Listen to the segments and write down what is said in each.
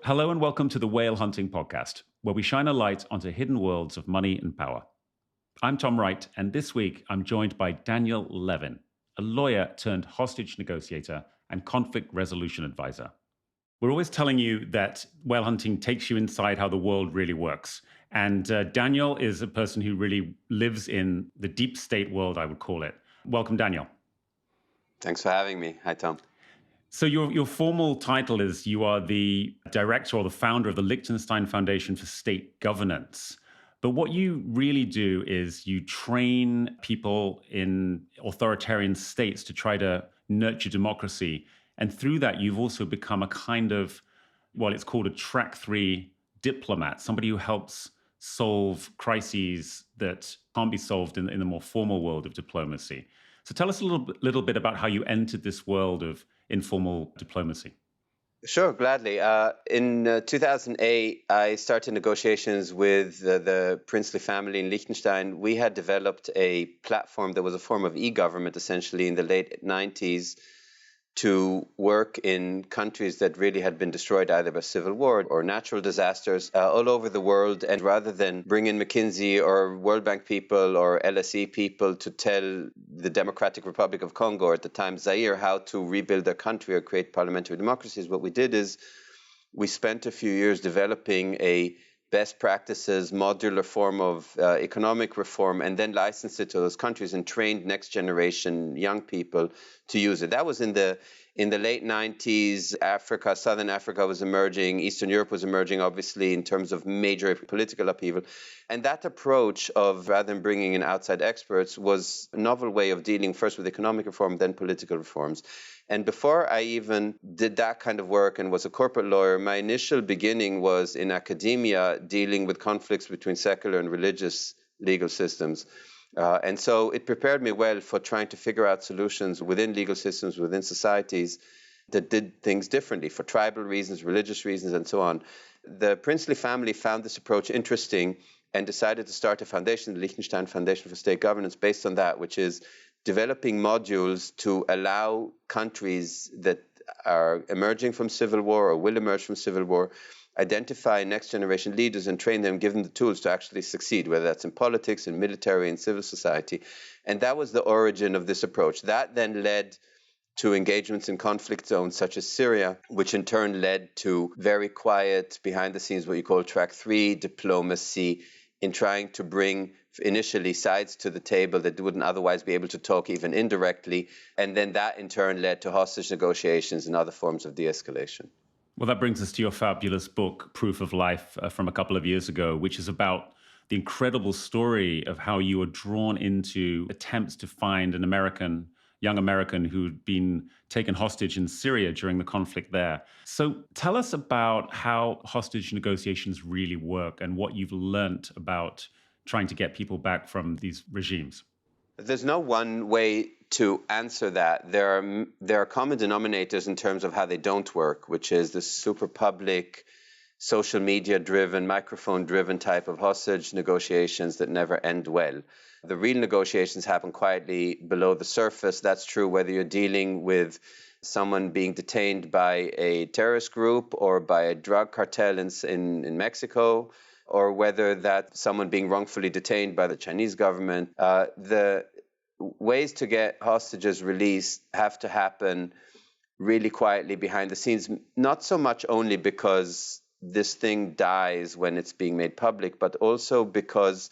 Hello and welcome to the Whale Hunting Podcast, where we shine a light onto hidden worlds of money and power. I'm Tom Wright, and this week I'm joined by Daniel Levin, a lawyer turned hostage negotiator and conflict resolution advisor. We're always telling you that whale hunting takes you inside how the world really works. And Daniel is a person who really lives in the deep state world, I would call it. Welcome, Daniel. Thanks for having me. Hi, Tom. So your formal title is you are the director or the founder of the Liechtenstein Foundation for State Governance. But what you really do is you train people in authoritarian states to try to nurture democracy. And through that, you've also become a kind of, well, it's called a track 3 diplomat, somebody who helps solve crises that can't be solved in the more formal world of diplomacy. So tell us a little bit about how you entered this world of informal diplomacy. Sure, gladly. In 2008, I started negotiations with the princely family in Liechtenstein. We had developed a platform that was a form of e-government, essentially, in the late 90s to work in countries that really had been destroyed either by civil war or natural disasters all over the world. And rather than bring in McKinsey or World Bank people or LSE people to tell the Democratic Republic of Congo, or at the time Zaire, how to rebuild their country or create parliamentary democracies, what we did is we spent a few years developing a best practices modular form of economic reform, and then licensed it to those countries and trained next generation young people to use it. That was in the late 90s. Africa, Southern Africa was emerging. Eastern Europe was emerging, obviously, in terms of major political upheaval. And that approach of, rather than bringing in outside experts, was a novel way of dealing first with economic reform, then political reforms. And before I even did that kind of work and was a corporate lawyer, my initial beginning was in academia, dealing with conflicts between secular and religious legal systems. And so it prepared me well for trying to figure out solutions within legal systems, within societies that did things differently for tribal reasons, religious reasons, and so on. The princely family found this approach interesting and decided to start a foundation, the Liechtenstein Foundation for State Governance, based on that, which is developing modules to allow countries that are emerging from civil war or will emerge from civil war identify next generation leaders and train them, give them the tools to actually succeed, whether that's in politics, in military, in civil society. And that was the origin of this approach. That then led to engagements in conflict zones such as Syria, which in turn led to very quiet, behind the scenes, what you call track 3 diplomacy, in trying to bring initially sides to the table that wouldn't otherwise be able to talk even indirectly. And then that in turn led to hostage negotiations and other forms of de-escalation. Well, that brings us to your fabulous book, Proof of Life, from a couple of years ago, which is about the incredible story of how you were drawn into attempts to find an young American who'd been taken hostage in Syria during the conflict there. So tell us about how hostage negotiations really work and what you've learned about trying to get people back from these regimes. There's no one way to answer that. There are common denominators in terms of how they don't work, which is the super public, social media driven, microphone driven type of hostage negotiations that never end well. The real negotiations happen quietly below the surface. That's true whether you're dealing with someone being detained by a terrorist group or by a drug cartel in Mexico, or whether that's someone being wrongfully detained by the Chinese government. The ways to get hostages released have to happen really quietly behind the scenes, not so much only because this thing dies when it's being made public, but also because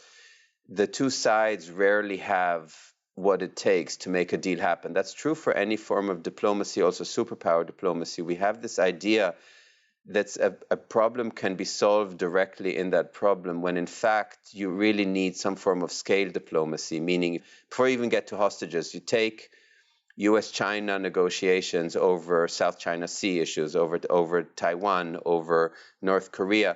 the two sides rarely have what it takes to make a deal happen. That's true for any form of diplomacy, also superpower diplomacy. We have this idea that a problem can be solved directly in that problem, when in fact you really need some form of scale diplomacy, meaning before you even get to hostages, you take US-China negotiations over South China Sea issues, over Taiwan, over North Korea.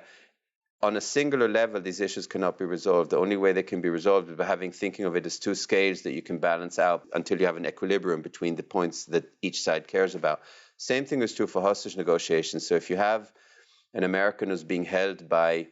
On a singular level, these issues cannot be resolved. The only way they can be resolved is by thinking of it as two scales that you can balance out until you have an equilibrium between the points that each side cares about. Same thing is true for hostage negotiations. So if you have an American who's being held by,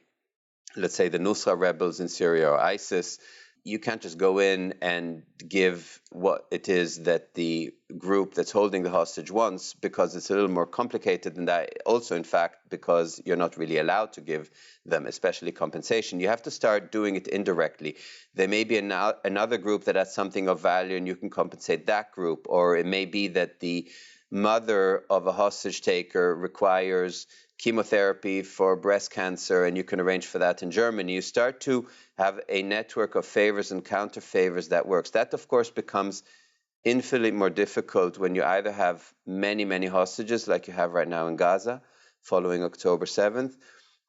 let's say, the Nusra rebels in Syria or ISIS, you can't just go in and give what it is that the group that's holding the hostage wants, because it's a little more complicated than that. Also, in fact, because you're not really allowed to give them, especially compensation. You have to start doing it indirectly. There may be another group that has something of value and you can compensate that group. Or it may be that the mother of a hostage taker requires chemotherapy for breast cancer and you can arrange for that in Germany. You start to have a network of favors and counter favors that works. That, of course, becomes infinitely more difficult when you either have many, many hostages like you have right now in Gaza following October 7th,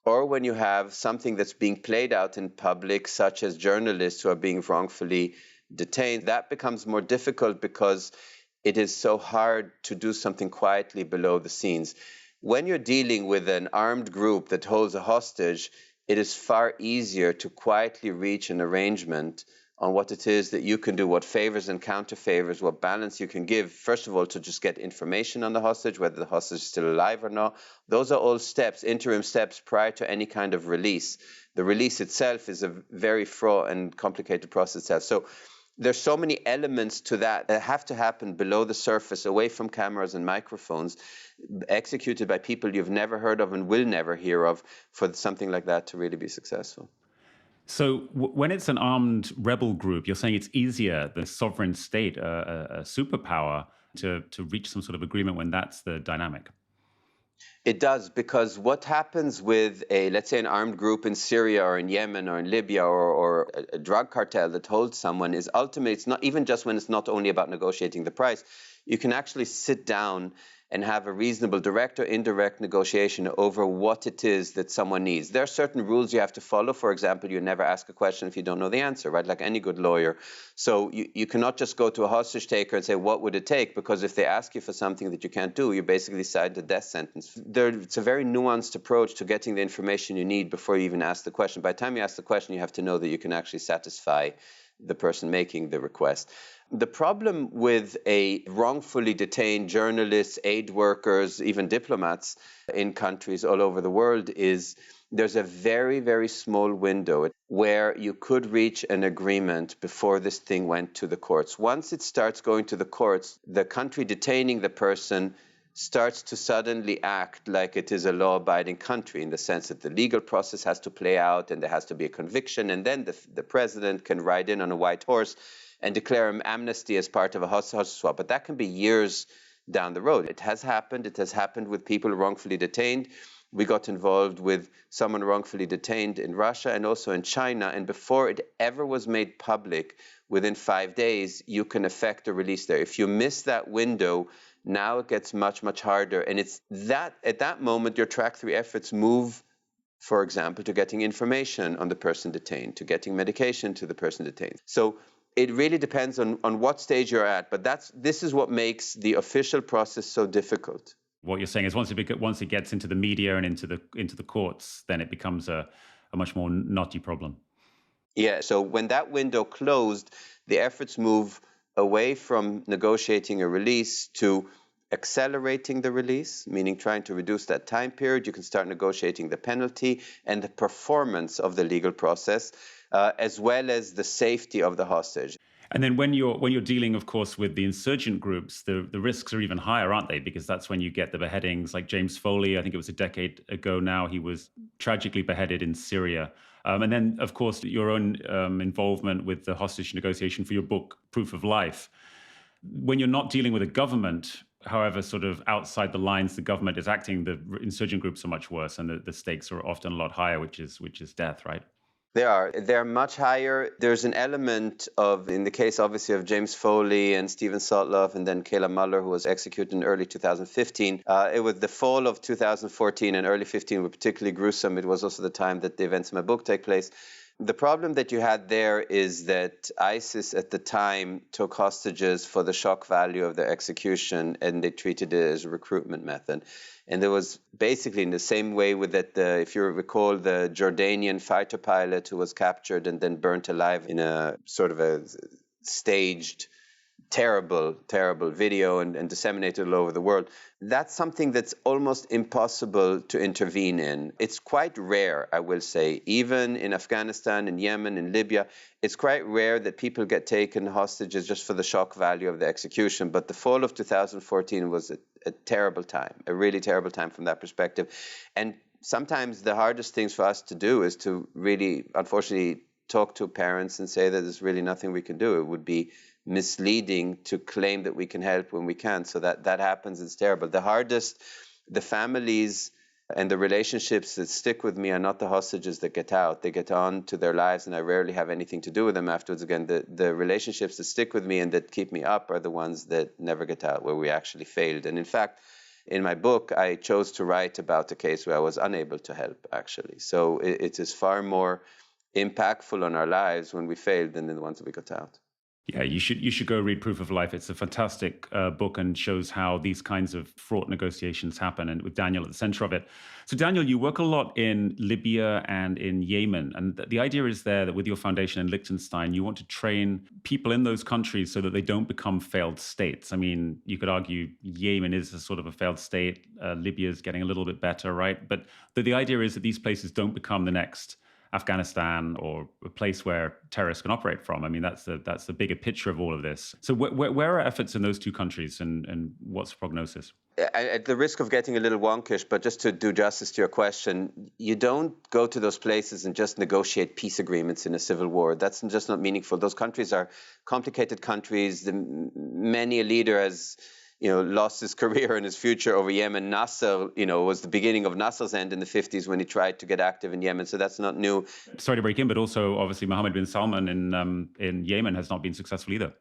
or when you have something that's being played out in public, such as journalists who are being wrongfully detained. That becomes more difficult because it is so hard to do something quietly below the scenes. When you're dealing with an armed group that holds a hostage, it is far easier to quietly reach an arrangement on what it is that you can do, what favors and counter favors, what balance you can give. First of all, to just get information on the hostage, whether the hostage is still alive or not. Those are all steps, interim steps prior to any kind of release. The release itself is a very fraught and complicated process itself. So there's so many elements to that have to happen below the surface, away from cameras and microphones, executed by people you've never heard of and will never hear of, for something like that to really be successful. So when it's an armed rebel group, you're saying it's easier than a sovereign state, a superpower, to reach some sort of agreement when that's the dynamic. It does, because what happens with let's say, an armed group in Syria or in Yemen or in Libya, or a drug cartel that holds someone, is ultimately, it's not even just when it's not only about negotiating the price. You can actually sit down and have a reasonable direct or indirect negotiation over what it is that someone needs. There are certain rules you have to follow. For example, you never ask a question if you don't know the answer, right? Like any good lawyer. So you cannot just go to a hostage taker and say, what would it take? Because if they ask you for something that you can't do, you basically decide the death sentence. It's a very nuanced approach to getting the information you need before you even ask the question. By the time you ask the question, you have to know that you can actually satisfy the person making the request. The problem with a wrongfully detained journalists, aid workers, even diplomats in countries all over the world is there's a very, very small window where you could reach an agreement before this thing went to the courts. Once it starts going to the courts, the country detaining the person starts to suddenly act like it is a law-abiding country, in the sense that the legal process has to play out and there has to be a conviction, and then the president can ride in on a white horse and declare an amnesty as part of a hostage swap. But that can be years down the road. It has happened. It has happened with people wrongfully detained. We got involved with someone wrongfully detained in Russia and also in China. And before it ever was made public, within 5 days, you can effect a release there. If you miss that window, now it gets much, much harder. And it's that at that moment, your track 3 efforts move, for example, to getting information on the person detained, to getting medication to the person detained. So it really depends on what stage you're at. But this is what makes the official process so difficult. What you're saying is once it gets into the media and into the courts, then it becomes a much more knotty problem. Yeah, so when that window closed, the efforts move away from negotiating a release to accelerating the release, meaning trying to reduce that time period. You can start negotiating the penalty and the performance of the legal process, as well as the safety of the hostage. And then when you're dealing, of course, with the insurgent groups, the risks are even higher, aren't they? Because that's when you get the beheadings, like James Foley. I think it was a decade ago now. He was tragically beheaded in Syria. And then, of course, your own involvement with the hostage negotiation for your book, Proof of Life. When you're not dealing with a government, however sort of outside the lines the government is acting, the insurgent groups are much worse, and the stakes are often a lot higher, which is death, right? They're much higher. There's an element of, in the case obviously of James Foley and Stephen Sotloff and then Kayla Muller, who was executed in early 2015. It was the fall of 2014 and early 15 were particularly gruesome. It was also the time that the events in my book take place. The problem that you had there is that ISIS at the time took hostages for the shock value of their execution, and they treated it as a recruitment method. And there was basically in the same way with that, if you recall, the Jordanian fighter pilot who was captured and then burnt alive in a sort of a staged terrible video and disseminated all over the world. That's something that's almost impossible to intervene in. It's quite rare, I will say, even in Afghanistan, in Yemen, in Libya, it's quite rare that people get taken hostages just for the shock value of the execution. But the fall of 2014 was a terrible time, a really terrible time from that perspective. And sometimes the hardest things for us to do is to really, unfortunately, talk to parents and say that there's really nothing we can do. It would be misleading to claim that we can help when we can't. So that happens. It's terrible. The families and the relationships that stick with me are not the hostages that get out. They get on to their lives, and I rarely have anything to do with them afterwards. Again, the relationships that stick with me and that keep me up are the ones that never get out, where we actually failed. And in fact, in my book, I chose to write about a case where I was unable to help, actually. So it is far more impactful on our lives when we failed than in the ones that we got out. Yeah, you should go read Proof of Life. It's a fantastic book and shows how these kinds of fraught negotiations happen, and with Daniel at the center of it. So Daniel, you work a lot in Libya and in Yemen, and the idea is there that with your foundation in Liechtenstein, you want to train people in those countries so that they don't become failed states. I mean, you could argue Yemen is a sort of a failed state. Libya is getting a little bit better, right? But the idea is that these places don't become the next Afghanistan or a place where terrorists can operate from. I mean, that's the bigger picture of all of this. So where are efforts in those two countries, and what's the prognosis? At the risk of getting a little wonkish, but just to do justice to your question, you don't go to those places and just negotiate peace agreements in a civil war. That's just not meaningful. Those countries are complicated countries. Many a leader has lost his career and his future over Yemen. Nasser, was the beginning of Nasser's end in the 50s when he tried to get active in Yemen. So that's not new. Sorry to break in, but also obviously Mohammed bin Salman in Yemen has not been successful either.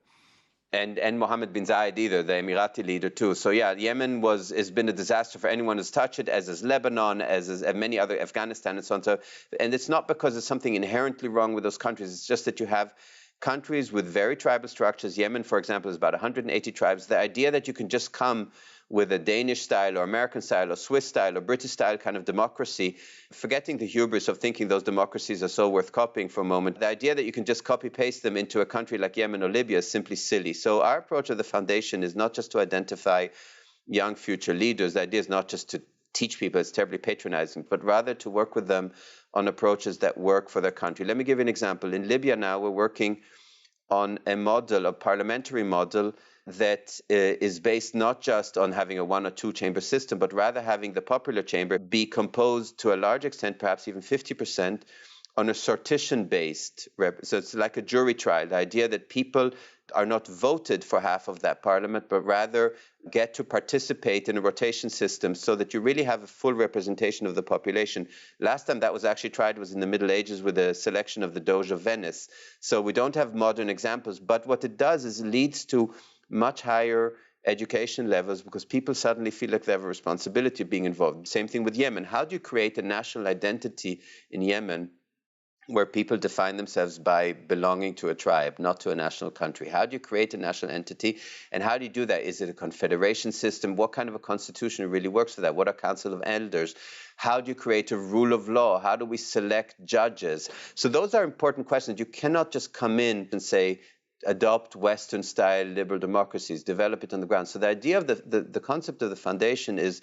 And Mohammed bin Zayed either, the Emirati leader too. So yeah, Yemen has been a disaster for anyone who's touched it, as is Lebanon, as is many other, Afghanistan and so on. And it's not because there's something inherently wrong with those countries. It's just that you have countries with very tribal structures. Yemen, for example, is about 180 tribes. The idea that you can just come with a Danish style or American style or Swiss style or British style kind of democracy, forgetting the hubris of thinking those democracies are so worth copying for a moment, the idea that you can just copy paste them into a country like Yemen or Libya is simply silly. So our approach of the foundation is not just to identify young future leaders. The idea is not just to teach people, it's terribly patronizing, but rather to work with them on approaches that work for their country. Let me give you an example. In Libya now, we're working on a parliamentary model that is based not just on having a one or two chamber system, but rather having the popular chamber be composed to a large extent, perhaps even 50%, on a sortition-based. So it's like a jury trial. The idea that people are not voted for half of that parliament, but rather get to participate in a rotation system so that you really have a full representation of the population. Last time that was actually tried was in the Middle Ages with a selection of the Doge of Venice. So we don't have modern examples, but what it does is it leads to much higher education levels because people suddenly feel like they have a responsibility of being involved. Same thing with Yemen. How do you create a national identity in Yemen where people define themselves by belonging to a tribe, not to a national country? How do you create a national entity? And how do you do that? Is it a confederation system? What kind of a constitution really works for that? What are council of elders? How do you create a rule of law? How do we select judges? So those are important questions. You cannot just come in and say, adopt Western-style liberal democracies, develop it on the ground. So the idea of the concept of the foundation is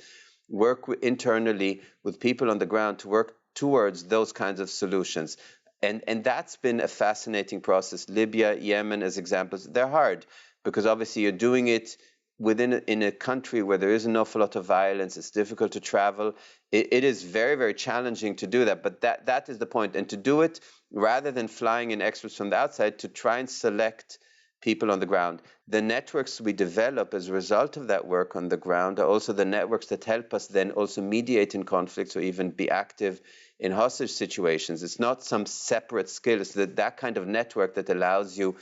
work internally with people on the ground to work towards those kinds of solutions. And that's been a fascinating process. Libya, Yemen as examples, they're hard because obviously you're doing it in a country where there is an awful lot of violence. It's difficult to travel. It is very, very challenging to do that. But that is the point. And to do it, rather than flying in experts from the outside, to try and select people on the ground. The networks we develop as a result of that work on the ground are also the networks that help us then also mediate in conflicts or even be active in hostage situations. It's not some separate skill. It's that kind of network that allows you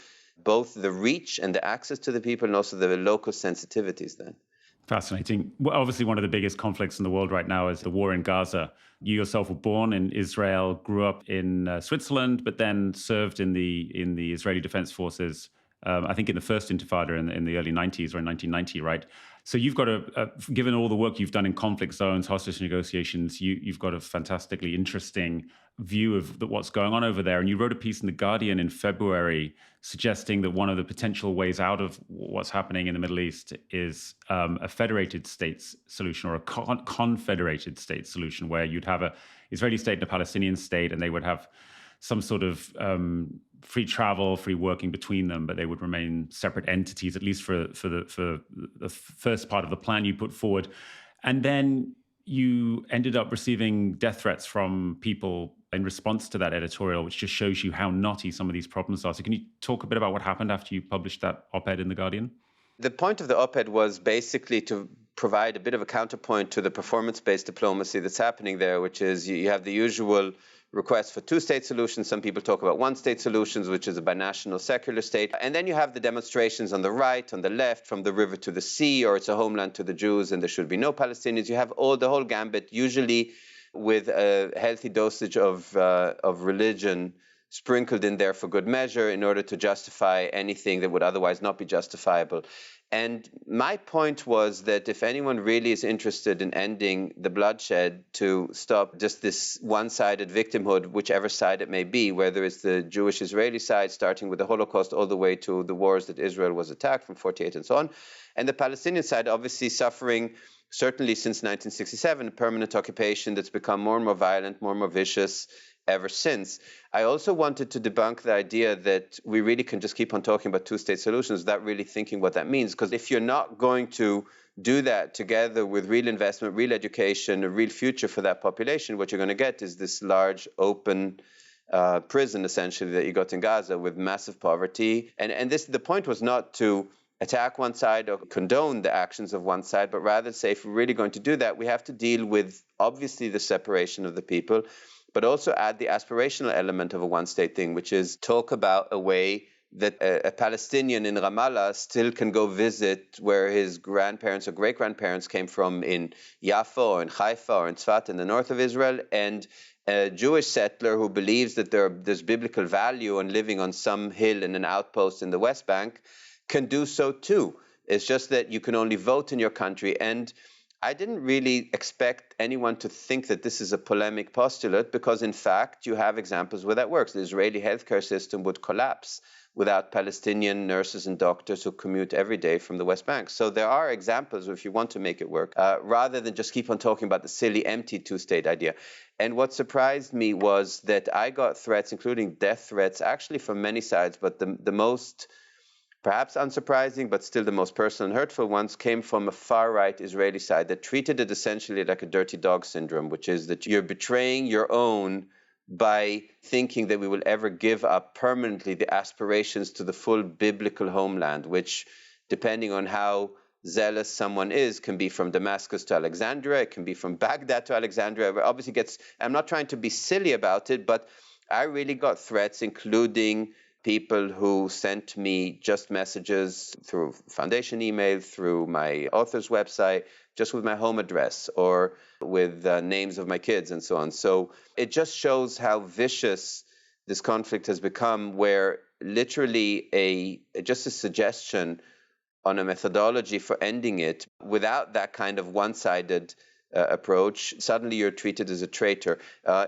both the reach and the access to the people and also the local sensitivities then. Fascinating. Well, obviously, one of the biggest conflicts in the world right now is the war in Gaza. You yourself were born in Israel, grew up in Switzerland, but then served in the Israeli Defense Forces, I think in the first Intifada in the early 90s or in 1990, right? So you've got given all the work you've done in conflict zones, hostage negotiations, you've got a fantastically interesting view of what's going on over there. And you wrote a piece in The Guardian in February suggesting that one of the potential ways out of what's happening in the Middle East is a federated states solution, or a confederated states solution, where you'd have a Israeli state and a Palestinian state, and they would have some sort of free travel, free working between them, but they would remain separate entities, at least for the first part of the plan you put forward. And then you ended up receiving death threats from people in response to that editorial, which just shows you how knotty some of these problems are. So can you talk a bit about what happened after you published that op-ed in The Guardian? The point of the op-ed was basically to provide a bit of a counterpoint to the performance-based diplomacy that's happening there, which is you have the usual requests for two-state solutions. Some people talk about one-state solutions, which is a binational secular state. And then you have the demonstrations on the right, on the left, from the river to the sea, or it's a homeland to the Jews and there should be no Palestinians. You have the whole gambit, usually with a healthy dosage of religion sprinkled in there for good measure in order to justify anything that would otherwise not be justifiable. And my point was that if anyone really is interested in ending the bloodshed, to stop just this one-sided victimhood, whichever side it may be, whether it's the Jewish-Israeli side, starting with the Holocaust, all the way to the wars that Israel was attacked from 48 and so on, and the Palestinian side obviously suffering, certainly since 1967, a permanent occupation that's become more and more violent, more and more vicious ever since. I also wanted to debunk the idea that we really can just keep on talking about two-state solutions without really thinking what that means. Because if you're not going to do that together with real investment, real education, a real future for that population, what you're going to get is this large open prison, essentially, that you got in Gaza with massive poverty. And the point was not to attack one side or condone the actions of one side, but rather say, if we're really going to do that, we have to deal with, obviously, the separation of the people, but also add the aspirational element of a one-state thing, which is talk about a way that a Palestinian in Ramallah still can go visit where his grandparents or great-grandparents came from in Jaffa or in Haifa or in Tzfat in the north of Israel, and a Jewish settler who believes that there's biblical value in living on some hill in an outpost in the West Bank can do so too. It's just that you can only vote in your country. And I didn't really expect anyone to think that this is a polemic postulate, because in fact you have examples where that works. The Israeli healthcare system would collapse without Palestinian nurses and doctors who commute every day from the West Bank. So there are examples if you want to make it work, rather than just keep on talking about the silly, empty two-state idea. And what surprised me was that I got threats, including death threats, actually from many sides, but the most perhaps unsurprising, but still the most personal and hurtful ones, came from a far-right Israeli side that treated it essentially like a dirty dog syndrome, which is that you're betraying your own by thinking that we will ever give up permanently the aspirations to the full biblical homeland, which, depending on how zealous someone is, can be from Damascus to Alexandria, it can be from Baghdad to Alexandria. It obviously I'm not trying to be silly about it, but I really got threats, including people who sent me just messages through foundation email, through my author's website, just with my home address or with names of my kids and so on. So it just shows how vicious this conflict has become, where literally just a suggestion on a methodology for ending it without that kind of one-sided approach, suddenly you're treated as a traitor.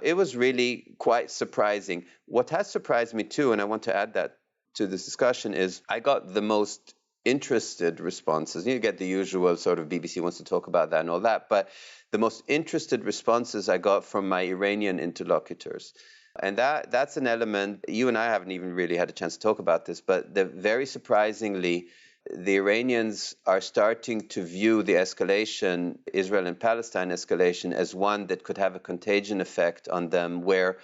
It was really quite surprising. What has surprised me too, and I want to add that to this discussion, is I got the most interested responses. You get the usual sort of BBC wants to talk about that and all that, but the most interested responses I got from my Iranian interlocutors. And that's an element, you and I haven't even really had a chance to talk about this, but very surprisingly, the Iranians are starting to view the escalation, Israel and Palestine escalation, as one that could have a contagion effect on them, where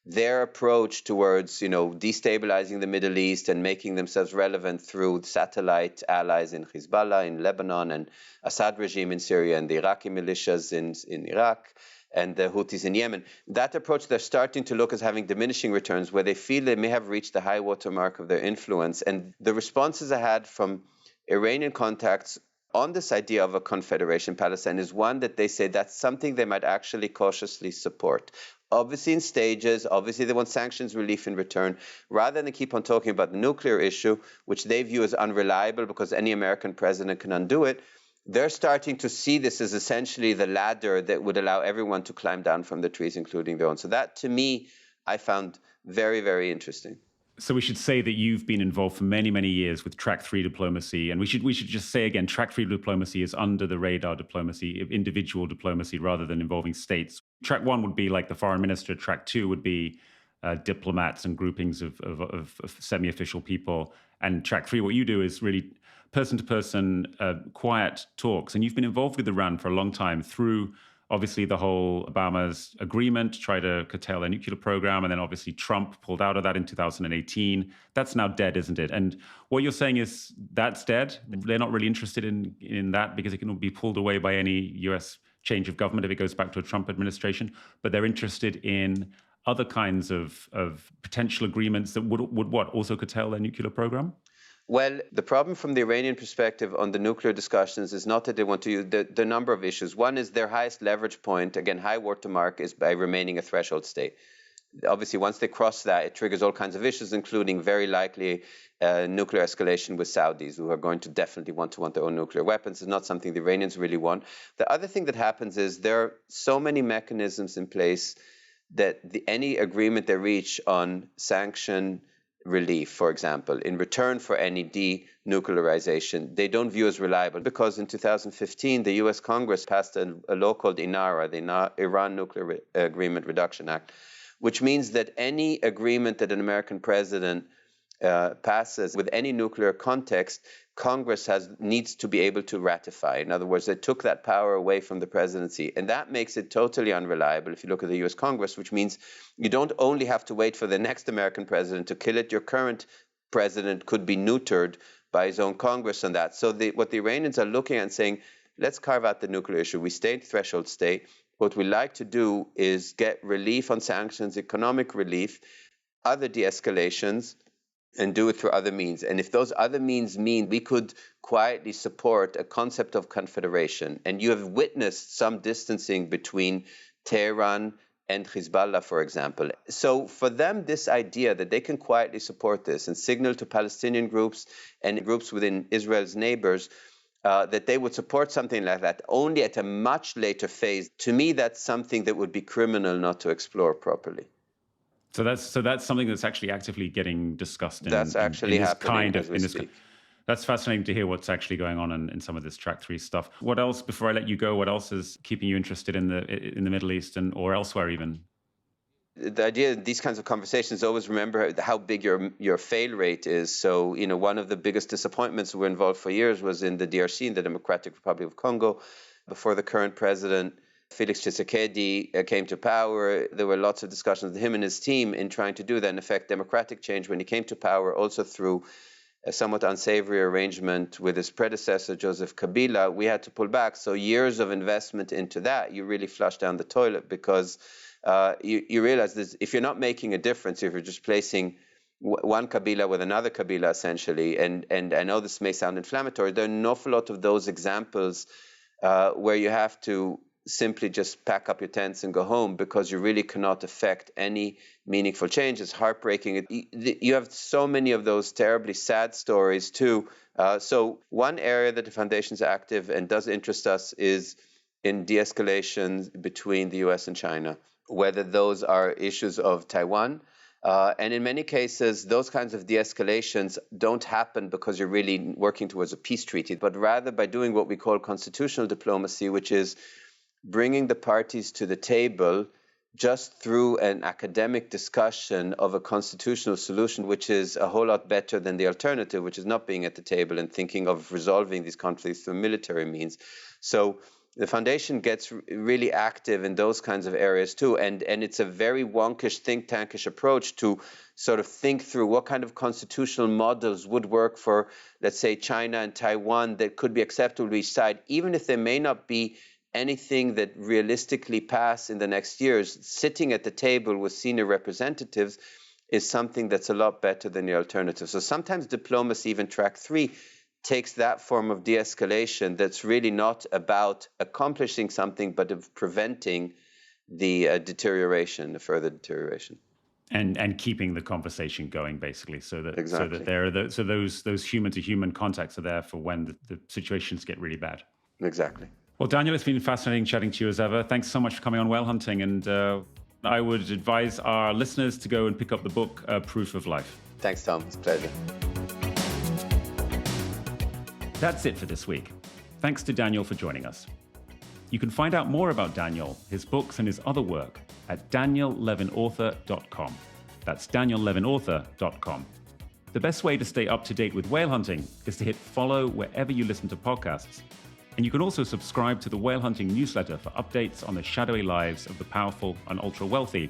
their approach towards, destabilizing the Middle East and making themselves relevant through satellite allies in Hezbollah, in Lebanon, and Assad regime in Syria, and the Iraqi militias in Iraq, and the Houthis in Yemen. That approach, they're starting to look as having diminishing returns, where they feel they may have reached the high water mark of their influence. And the responses I had from Iranian contacts on this idea of a confederation Palestine is one that they say that's something they might actually cautiously support. Obviously in stages, obviously they want sanctions relief in return, rather than keep on talking about the nuclear issue, which they view as unreliable because any American president can undo it. they're starting to see this as essentially the ladder that would allow everyone to climb down from the trees, including their own. So that, to me, I found very, very interesting. So we should say that you've been involved for many, many years with track three diplomacy. And we should just say again, track three diplomacy is under the radar diplomacy, individual diplomacy rather than involving states. Track one would be like the foreign minister. Track two would be diplomats and groupings of semi-official people. And track three, what you do is really person-to-person, quiet talks. And you've been involved with Iran for a long time through obviously the whole Obama's agreement to try to curtail their nuclear program. And then obviously Trump pulled out of that in 2018. That's now dead, isn't it? And what you're saying is that's dead. They're not really interested in that because it can be pulled away by any US change of government if it goes back to a Trump administration. But they're interested in other kinds of potential agreements that would what, also curtail their nuclear program? Well, the problem from the Iranian perspective on the nuclear discussions is not that they want to use the number of issues. One is their highest leverage point, again, high watermark, is by remaining a threshold state. Obviously, once they cross that, it triggers all kinds of issues, including very likely nuclear escalation with Saudis, who are going to definitely want their own nuclear weapons. It's not something the Iranians really want. The other thing that happens is there are so many mechanisms in place that any agreement they reach on sanction relief, for example, in return for any denuclearization, they don't view as reliable because in 2015, the US Congress passed a law called INARA, the Iran Nuclear Agreement Reduction Act, which means that any agreement that an American president passes with any nuclear context, Congress needs to be able to ratify. In other words, they took that power away from the presidency, and that makes it totally unreliable if you look at the US Congress, which means you don't only have to wait for the next American president to kill it, your current president could be neutered by his own Congress on that. So what the Iranians are looking at and saying, let's carve out the nuclear issue. We stay in threshold state. What we like to do is get relief on sanctions, economic relief, other de-escalations, and do it through other means. And if those other means mean we could quietly support a concept of confederation, and you have witnessed some distancing between Tehran and Hezbollah, for example. So for them, this idea that they can quietly support this and signal to Palestinian groups and groups within Israel's neighbors that they would support something like that only at a much later phase, to me, that's something that would be criminal not to explore properly. So that's something that's actually actively getting discussed. That's actually in this happening kind of, as we in this, speak. That's fascinating to hear what's actually going on in some of this track three stuff. What else, before I let you go, what else is keeping you interested in the Middle East or elsewhere even? The idea in these kinds of conversations, always remember how big your fail rate is. So, one of the biggest disappointments we were involved for years was in the DRC, in the Democratic Republic of Congo, before the current president Felix Tshisekedi came to power. There were lots of discussions with him and his team in trying to do that and affect democratic change when he came to power, also through a somewhat unsavory arrangement with his predecessor, Joseph Kabila. We had to pull back. So years of investment into that, you really flush down the toilet because you realize this, if you're not making a difference, if you're just placing one Kabila with another Kabila, essentially, and I know this may sound inflammatory, there are an awful lot of those examples where you have to simply just pack up your tents and go home because you really cannot affect any meaningful change. It's heartbreaking. You have so many of those terribly sad stories too. So one area that the foundation is active and does interest us is in de-escalation between the US and China, whether those are issues of Taiwan. And in many cases, those kinds of de-escalations don't happen because you're really working towards a peace treaty, but rather by doing what we call constitutional diplomacy, which is bringing the parties to the table just through an academic discussion of a constitutional solution, which is a whole lot better than the alternative, which is not being at the table and thinking of resolving these conflicts through military means. So the foundation gets really active in those kinds of areas too. And it's a very wonkish, think tankish approach to sort of think through what kind of constitutional models would work for, let's say, China and Taiwan that could be acceptable to each side, even if they may not be anything that realistically pass in the next years. Sitting at the table with senior representatives is something that's a lot better than the alternative. So sometimes diplomacy, even track three, takes that form of de-escalation that's really not about accomplishing something, but of preventing the deterioration, the further deterioration. And keeping the conversation going, basically, so that Exactly. those human to human contacts are there for when the situations get really bad. Exactly. Well, Daniel, it's been fascinating chatting to you as ever. Thanks so much for coming on Whale Hunting. And I would advise our listeners to go and pick up the book, Proof of Life. Thanks, Tom. It's a pleasure. That's it for this week. Thanks to Daniel for joining us. You can find out more about Daniel, his books, and his other work at daniellevinauthor.com. That's daniellevinauthor.com. The best way to stay up to date with whale hunting is to hit follow wherever you listen to podcasts. And you can also subscribe to the Whale Hunting newsletter for updates on the shadowy lives of the powerful and ultra-wealthy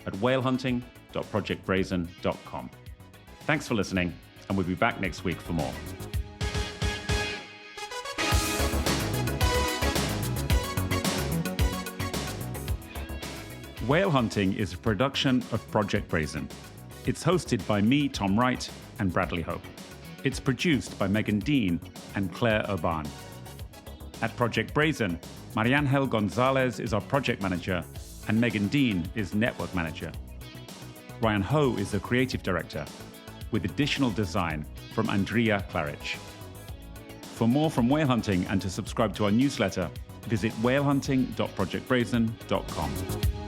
at whalehunting.projectbrazen.com. Thanks for listening, and we'll be back next week for more. Whale Hunting is a production of Project Brazen. It's hosted by me, Tom Wright, and Bradley Hope. It's produced by Megan Dean and Claire Urban. At Project Brazen, Mariangel Gonzalez is our project manager, and Megan Dean is network manager. Ryan Ho is the creative director, with additional design from Andrea Claridge. For more from Whale Hunting and to subscribe to our newsletter, visit whalehunting.projectbrazen.com.